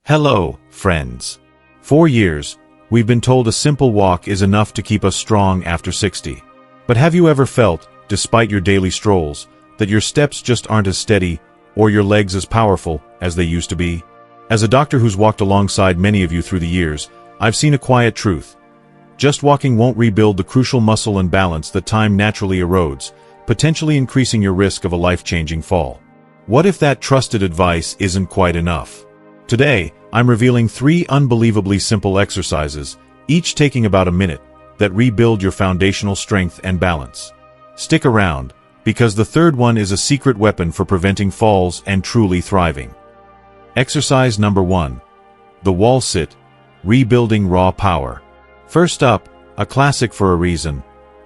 Hello, friends. For years, we've been told a simple walk is enough to keep us strong after 60. But have you ever felt, despite your daily strolls, that your steps just aren't as steady or your legs as powerful as they used to be? As a doctor who's walked alongside many of you through the years, I've seen a quiet truth. Just walking won't rebuild the crucial muscle and balance that time naturally erodes, potentially increasing your risk of a life-changing fall. What if that trusted advice isn't quite enough? Today, I'm revealing 3 unbelievably simple exercises, each taking about a minute, that rebuild your foundational strength and balance. Stick around, because the third one is a secret weapon for preventing falls and truly thriving. Exercise number 1. The wall sit, rebuilding raw power. First up, a classic for a reason,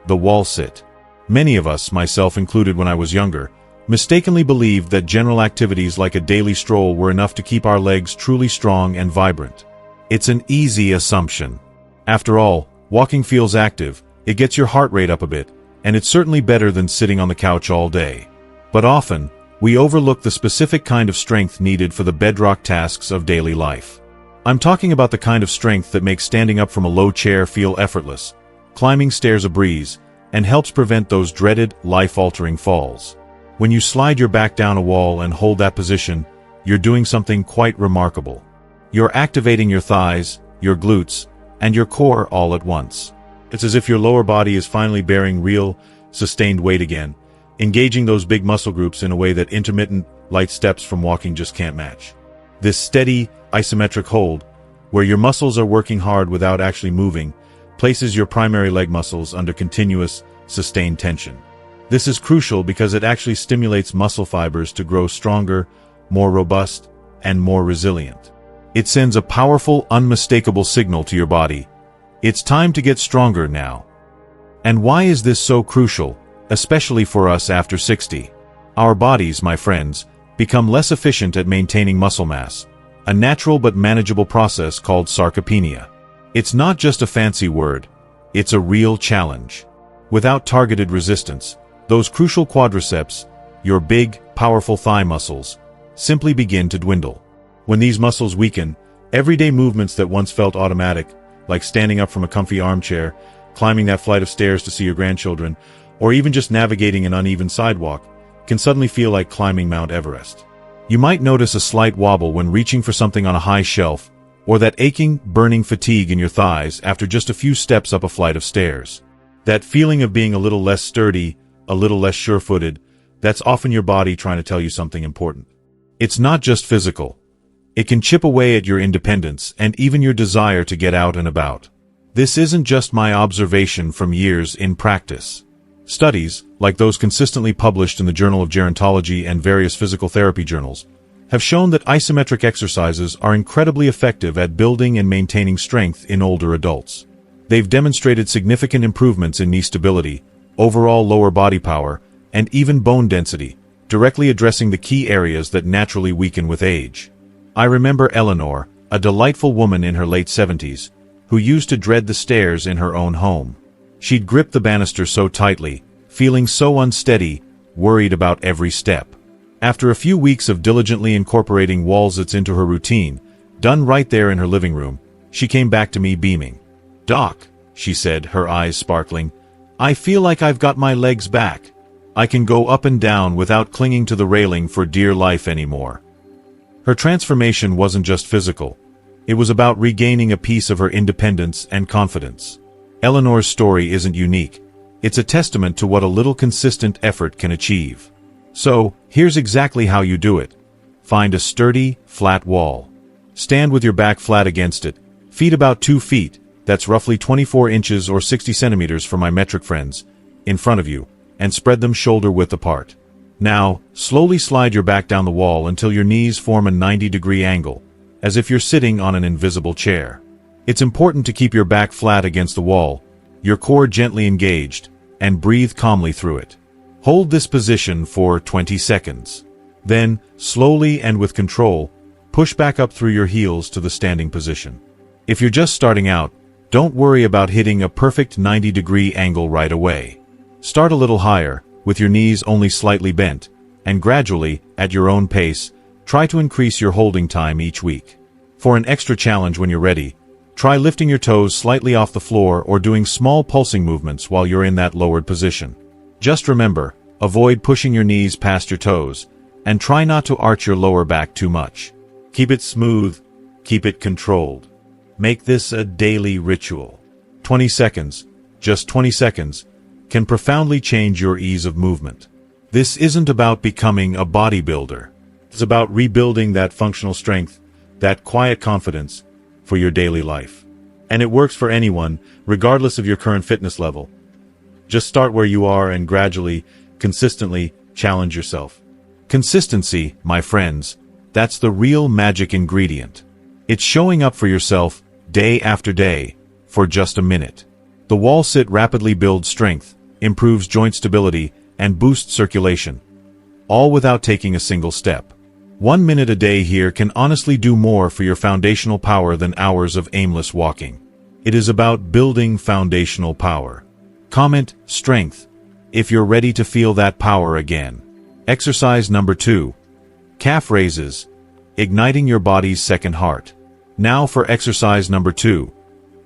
the wall sit. Many of us, myself included when I was younger, mistakenly believed that general activities like a daily stroll were enough to keep our legs truly strong and vibrant. It's an easy assumption. After all, walking feels active, it gets your heart rate up a bit, and it's certainly better than sitting on the couch all day. But often, we overlook the specific kind of strength needed for the bedrock tasks of daily life. I'm talking about the kind of strength that makes standing up from a low chair feel effortless, climbing stairs a breeze, and helps prevent those dreaded, life-altering falls. When you slide your back down a wall and hold that position, you're doing something quite remarkable. You're activating your thighs, your glutes, and your core all at once. It's as if your lower body is finally bearing real, sustained weight again, engaging those big muscle groups in a way that intermittent, light steps from walking just can't match. This steady, isometric hold, where your muscles are working hard without actually moving, places your primary leg muscles under continuous, sustained tension. This is crucial because it actually stimulates muscle fibers to grow stronger, more robust, and more resilient. It sends a powerful, unmistakable signal to your body. It's time to get stronger now. And why is this so crucial, especially for us after 60? Our bodies, my friends, become less efficient at maintaining muscle mass, a natural but manageable process called sarcopenia. It's not just a fancy word, it's a real challenge. Without targeted resistance, those crucial quadriceps, your big, powerful thigh muscles, simply begin to dwindle. When these muscles weaken, everyday movements that once felt automatic, like standing up from a comfy armchair, climbing that flight of stairs to see your grandchildren, or even just navigating an uneven sidewalk, can suddenly feel like climbing Mount Everest. You might notice a slight wobble when reaching for something on a high shelf, or that aching, burning fatigue in your thighs after just a few steps up a flight of stairs. That feeling of being a little less sturdy, a little less sure-footed, that's often your body trying to tell you something important. It's not just physical. It can chip away at your independence and even your desire to get out and about. This isn't just my observation from years in practice. Studies, like those consistently published in the Journal of Gerontology and various physical therapy journals, have shown that isometric exercises are incredibly effective at building and maintaining strength in older adults. They've demonstrated significant improvements in knee stability, overall lower body power, and even bone density, directly addressing the key areas that naturally weaken with age. I remember Eleanor, a delightful woman in her late 70s, who used to dread the stairs in her own home. She'd grip the banister so tightly, feeling so unsteady, worried about every step. After a few weeks of diligently incorporating wall sits into her routine, done right there in her living room, she came back to me beaming. "Doc," she said, her eyes sparkling, "I feel like I've got my legs back. I can go up and down without clinging to the railing for dear life anymore." Her transformation wasn't just physical. It was about regaining a piece of her independence and confidence. Eleanor's story isn't unique. It's a testament to what a little consistent effort can achieve. So, here's exactly how you do it. Find a sturdy, flat wall. Stand with your back flat against it, feet about 2 feet, that's roughly 24 inches or 60 centimeters for my metric friends, in front of you, and spread them shoulder-width apart. Now, slowly slide your back down the wall until your knees form a 90-degree angle, as if you're sitting on an invisible chair. It's important to keep your back flat against the wall, your core gently engaged, and breathe calmly through it. Hold this position for 20 seconds. Then, slowly and with control, push back up through your heels to the standing position. If you're just starting out, don't worry about hitting a perfect 90-degree angle right away. Start a little higher, with your knees only slightly bent, and gradually, at your own pace, try to increase your holding time each week. For an extra challenge when you're ready, try lifting your toes slightly off the floor or doing small pulsing movements while you're in that lowered position. Just remember, avoid pushing your knees past your toes, and try not to arch your lower back too much. Keep it smooth, keep it controlled. Make this a daily ritual. 20 seconds, just 20 seconds, can profoundly change your ease of movement. This isn't about becoming a bodybuilder. It's about rebuilding that functional strength, that quiet confidence for your daily life. And it works for anyone, regardless of your current fitness level. Just start where you are and gradually, consistently challenge yourself. Consistency, my friends, that's the real magic ingredient. It's showing up for yourself day after day for just a minute. The wall sit rapidly builds strength, improves joint stability, and boosts circulation, all without taking a single step. 1 minute a day here can honestly do more for your foundational power than hours of aimless walking. It is about building foundational power. Comment strength if you're ready to feel that power again. Exercise number 2. Calf raises, igniting your body's second heart. Now for exercise number 2.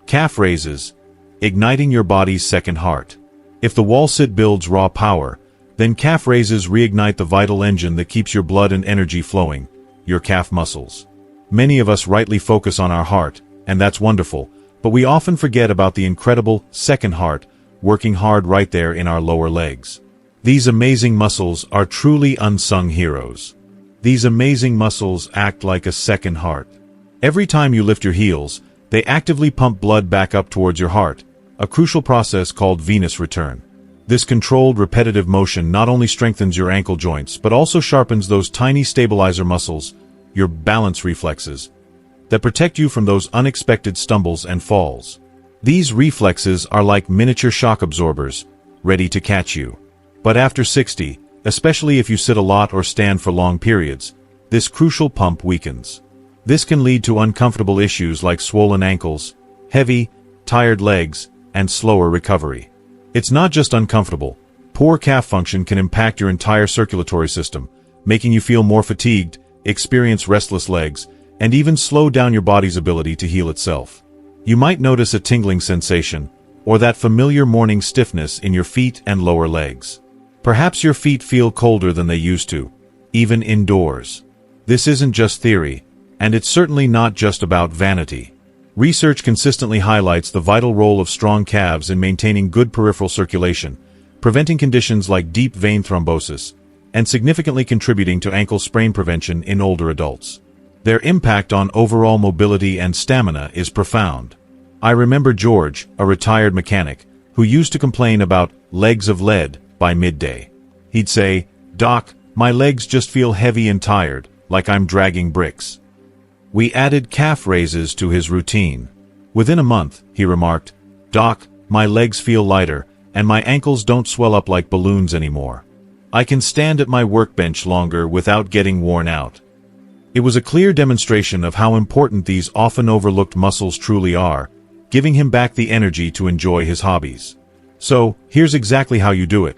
Calf raises, igniting your body's second heart. If the wall sit builds raw power, then calf raises reignite the vital engine that keeps your blood and energy flowing, your calf muscles. Many of us rightly focus on our heart, and that's wonderful, but we often forget about the incredible second heart working hard right there in our lower legs. These amazing muscles are truly unsung heroes. These amazing muscles act like a second heart. Every time you lift your heels, they actively pump blood back up towards your heart, a crucial process called venous return. This controlled, repetitive motion not only strengthens your ankle joints, but also sharpens those tiny stabilizer muscles, your balance reflexes, that protect you from those unexpected stumbles and falls. These reflexes are like miniature shock absorbers, ready to catch you. But after 60, especially if you sit a lot or stand for long periods, this crucial pump weakens. This can lead to uncomfortable issues like swollen ankles, heavy, tired legs, and slower recovery. It's not just uncomfortable. Poor calf function can impact your entire circulatory system, making you feel more fatigued, experience restless legs, and even slow down your body's ability to heal itself. You might notice a tingling sensation, or that familiar morning stiffness in your feet and lower legs. Perhaps your feet feel colder than they used to, even indoors. This isn't just theory, and it's certainly not just about vanity. Research consistently highlights the vital role of strong calves in maintaining good peripheral circulation, preventing conditions like deep vein thrombosis, and significantly contributing to ankle sprain prevention in older adults. Their impact on overall mobility and stamina is profound. I remember George, a retired mechanic, who used to complain about legs of lead by midday. He'd say, "Doc, my legs just feel heavy and tired, like I'm dragging bricks." We added calf raises to his routine. Within a month, he remarked, "Doc, my legs feel lighter, and my ankles don't swell up like balloons anymore. I can stand at my workbench longer without getting worn out." It was a clear demonstration of how important these often overlooked muscles truly are, giving him back the energy to enjoy his hobbies. So, here's exactly how you do it.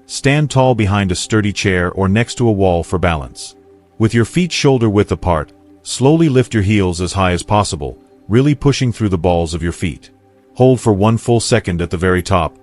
Stand tall behind a sturdy chair or next to a wall for balance. With your feet shoulder-width apart, slowly lift your heels as high as possible, really pushing through the balls of your feet. Hold for 1 full second at the very top.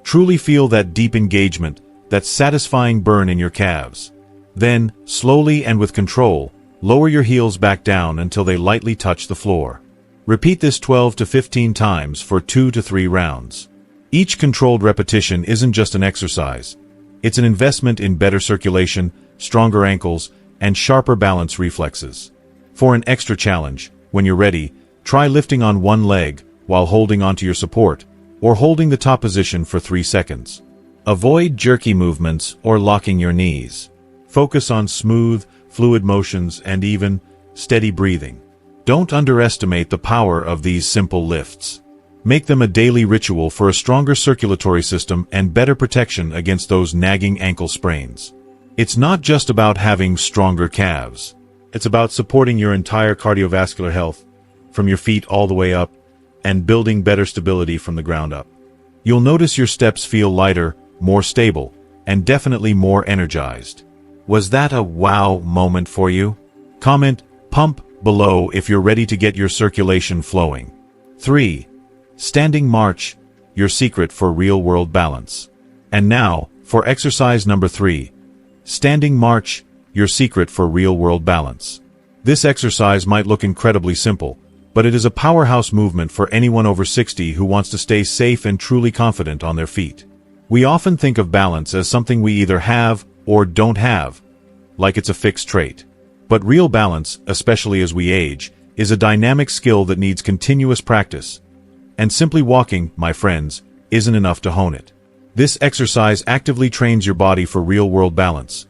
Truly feel that deep engagement, that satisfying burn in your calves. Then, slowly and with control, lower your heels back down until they lightly touch the floor. Repeat this 12 to 15 times for 2 to 3 rounds. Each controlled repetition isn't just an exercise. It's an investment in better circulation, stronger ankles, and sharper balance reflexes. For an extra challenge, when you're ready, try lifting on one leg while holding onto your support, or holding the top position for 3 seconds. Avoid jerky movements or locking your knees. Focus on smooth, fluid motions and even steady breathing. Don't underestimate the power of these simple lifts. Make them a daily ritual for a stronger circulatory system and better protection against those nagging ankle sprains. It's not just about having stronger calves. It's about supporting your entire cardiovascular health, from your feet all the way up, and building better stability from the ground up. You'll notice your steps feel lighter, more stable, and definitely more energized. Was that a wow moment for you? Comment, pump, below if you're ready to get your circulation flowing. 3. Standing march, your secret for real-world balance. And now, for exercise number 3. Standing march, your secret for real-world balance. This exercise might look incredibly simple, but it is a powerhouse movement for anyone over 60 who wants to stay safe and truly confident on their feet. We often think of balance as something we either have or don't have, like it's a fixed trait. But real balance, especially as we age, is a dynamic skill that needs continuous practice. And simply walking, my friends, isn't enough to hone it. This exercise actively trains your body for real-world balance.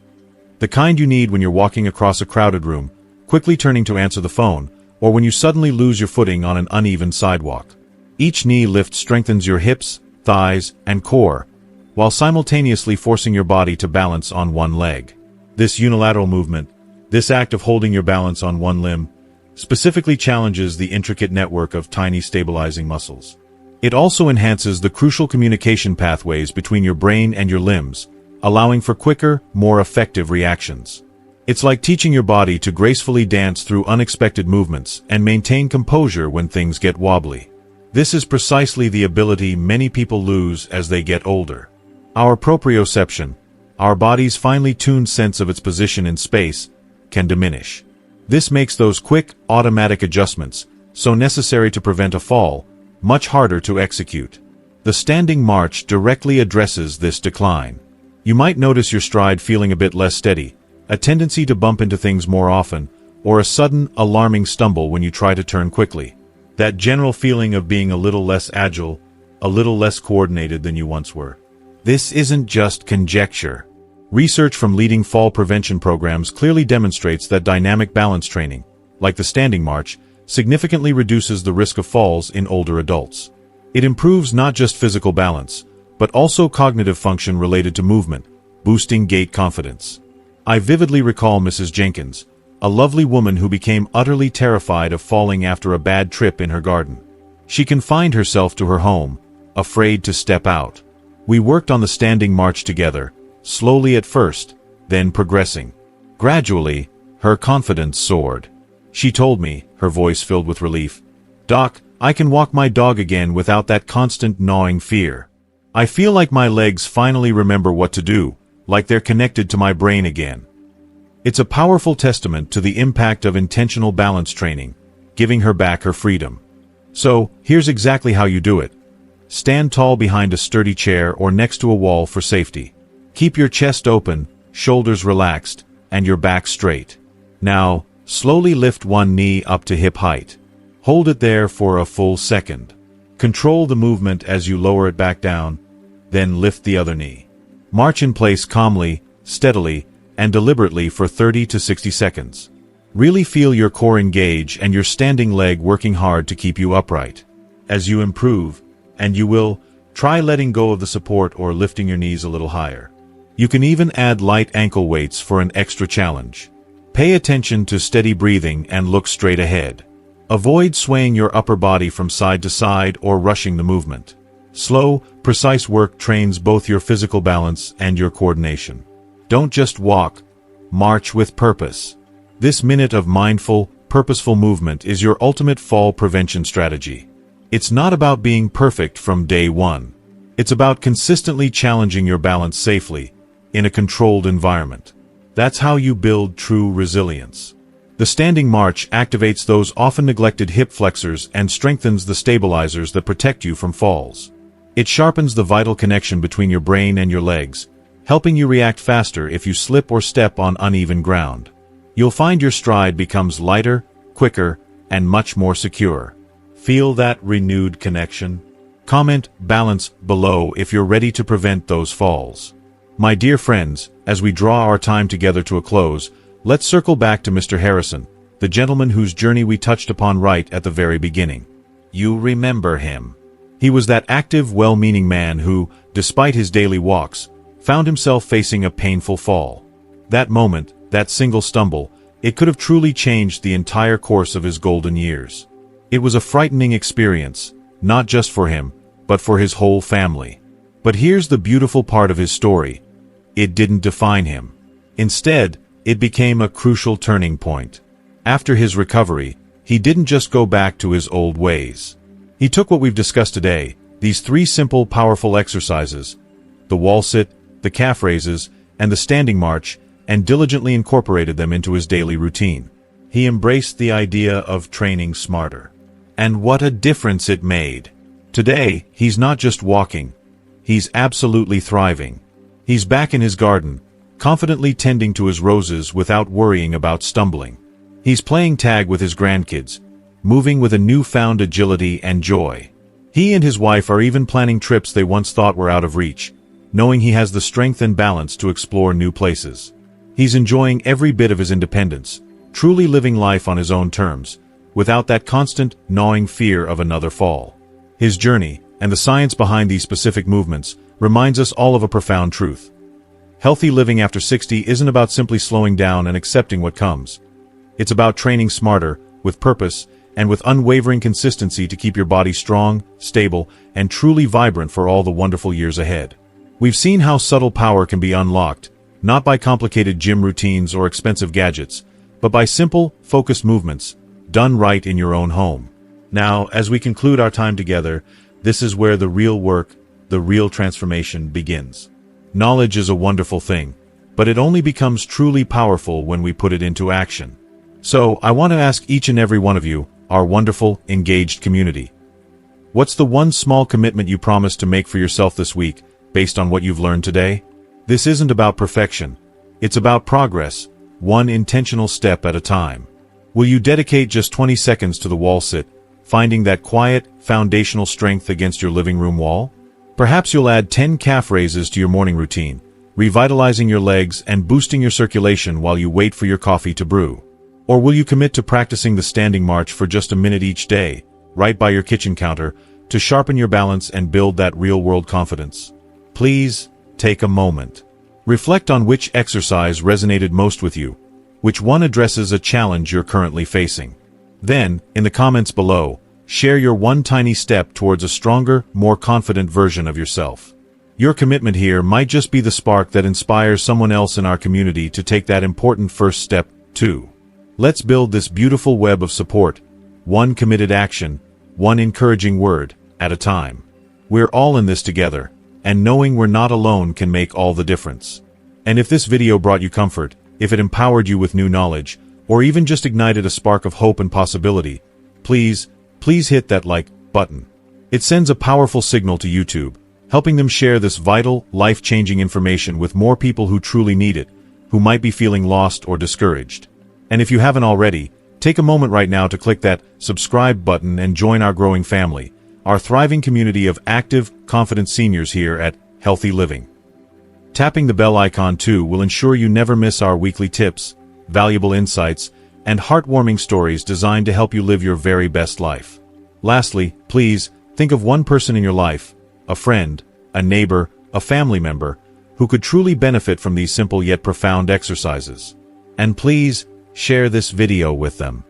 The kind you need when you're walking across a crowded room, quickly turning to answer the phone, or when you suddenly lose your footing on an uneven sidewalk. Each knee lift strengthens your hips, thighs, and core, while simultaneously forcing your body to balance on one leg. This unilateral movement, this act of holding your balance on one limb, specifically challenges the intricate network of tiny stabilizing muscles. It also enhances the crucial communication pathways between your brain and your limbs, allowing for quicker, more effective reactions. It's like teaching your body to gracefully dance through unexpected movements and maintain composure when things get wobbly. This is precisely the ability many people lose as they get older. Our proprioception, our body's finely tuned sense of its position in space, can diminish. This makes those quick, automatic adjustments, so necessary to prevent a fall, much harder to execute. The standing march directly addresses this decline. You might notice your stride feeling a bit less steady, a tendency to bump into things more often, or a sudden, alarming stumble when you try to turn quickly. That general feeling of being a little less agile, a little less coordinated than you once were. This isn't just conjecture. Research from leading fall prevention programs clearly demonstrates that dynamic balance training, like the standing march, significantly reduces the risk of falls in older adults. It improves not just physical balance, but also cognitive function related to movement, boosting gait confidence. I vividly recall Mrs. Jenkins, a lovely woman who became utterly terrified of falling after a bad trip in her garden. She confined herself to her home, afraid to step out. We worked on the standing march together, slowly at first, then progressing. Gradually, her confidence soared. She told me, her voice filled with relief, "Doc, I can walk my dog again without that constant gnawing fear. I feel like my legs finally remember what to do, like they're connected to my brain again." It's a powerful testament to the impact of intentional balance training, giving her back her freedom. So, here's exactly how you do it. Stand tall behind a sturdy chair or next to a wall for safety. Keep your chest open, shoulders relaxed, and your back straight. Now, slowly lift one knee up to hip height. Hold it there for a full second. Control the movement as you lower it back down, then lift the other knee. March in place calmly, steadily, and deliberately for 30 to 60 seconds. Really feel your core engage and your standing leg working hard to keep you upright. As you improve, and you will, try letting go of the support or lifting your knees a little higher. You can even add light ankle weights for an extra challenge. Pay attention to steady breathing and look straight ahead. Avoid swaying your upper body from side to side or rushing the movement. Slow, precise work trains both your physical balance and your coordination. Don't just walk, march with purpose. This minute of mindful, purposeful movement is your ultimate fall prevention strategy. It's not about being perfect from day one. It's about consistently challenging your balance safely, in a controlled environment. That's how you build true resilience. The standing march activates those often neglected hip flexors and strengthens the stabilizers that protect you from falls. It sharpens the vital connection between your brain and your legs, helping you react faster if you slip or step on uneven ground. You'll find your stride becomes lighter, quicker, and much more secure. Feel that renewed connection? Comment balance below if you're ready to prevent those falls. My dear friends, as we draw our time together to a close, let's circle back to Mr. Harrison, the gentleman whose journey we touched upon right at the very beginning. You remember him. He was that active, well-meaning man who, despite his daily walks, found himself facing a painful fall. That moment, that single stumble, it could have truly changed the entire course of his golden years. It was a frightening experience, not just for him, but for his whole family. But here's the beautiful part of his story. It didn't define him. Instead, it became a crucial turning point. After his recovery, he didn't just go back to his old ways. He took what we've discussed today, these 3 simple, powerful exercises, the wall sit, the calf raises, and the standing march, and diligently incorporated them into his daily routine. He embraced the idea of training smarter. And what a difference it made! Today, he's not just walking. He's absolutely thriving. He's back in his garden, confidently tending to his roses without worrying about stumbling. He's playing tag with his grandkids, moving with a newfound agility and joy. He and his wife are even planning trips they once thought were out of reach, knowing he has the strength and balance to explore new places. He's enjoying every bit of his independence, truly living life on his own terms, without that constant, gnawing fear of another fall. His journey, and the science behind these specific movements, reminds us all of a profound truth. Healthy living after 60 isn't about simply slowing down and accepting what comes. It's about training smarter, with purpose, and with unwavering consistency to keep your body strong, stable, and truly vibrant for all the wonderful years ahead. We've seen how subtle power can be unlocked, not by complicated gym routines or expensive gadgets, but by simple, focused movements, done right in your own home. Now, as we conclude our time together, this is where the real work, the real transformation begins. Knowledge is a wonderful thing, but it only becomes truly powerful when we put it into action. So, I want to ask each and every one of you, our wonderful, engaged community, what's the one small commitment you promise to make for yourself this week, based on what you've learned today? This isn't about perfection. It's about progress, one intentional step at a time. Will you dedicate just 20 seconds to the wall sit, finding that quiet, foundational strength against your living room wall? Perhaps you'll add 10 calf raises to your morning routine, revitalizing your legs and boosting your circulation while you wait for your coffee to brew. Or will you commit to practicing the standing march for just a minute each day, right by your kitchen counter, to sharpen your balance and build that real-world confidence? Please, take a moment. Reflect on which exercise resonated most with you, which one addresses a challenge you're currently facing. Then, in the comments below, share your one tiny step towards a stronger, more confident version of yourself. Your commitment here might just be the spark that inspires someone else in our community to take that important first step, too. Let's build this beautiful web of support, one committed action, one encouraging word, at a time. We're all in this together, and knowing we're not alone can make all the difference. And if this video brought you comfort, if it empowered you with new knowledge, or even just ignited a spark of hope and possibility, please hit that like button. It sends a powerful signal to YouTube, helping them share this vital, life-changing information with more people who truly need it, who might be feeling lost or discouraged. And if you haven't already, take a moment right now to click that subscribe button and join our growing family, our thriving community of active, confident seniors here at Healthy Living. Tapping the bell icon too will ensure you never miss our weekly tips, valuable insights, and heartwarming stories designed to help you live your very best life. Lastly, please, think of one person in your life, a friend, a neighbor, a family member, who could truly benefit from these simple yet profound exercises. And please, share this video with them.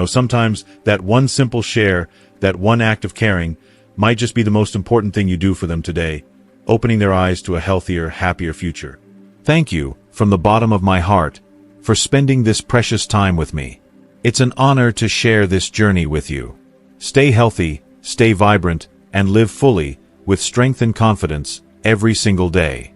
Sometimes that one simple share, that one act of caring, might just be the most important thing you do for them today, opening their eyes to a healthier, happier future. Thank you, from the bottom of my heart, for spending this precious time with me. It's an honor to share this journey with you. Stay healthy, stay vibrant, and live fully, with strength and confidence, every single day.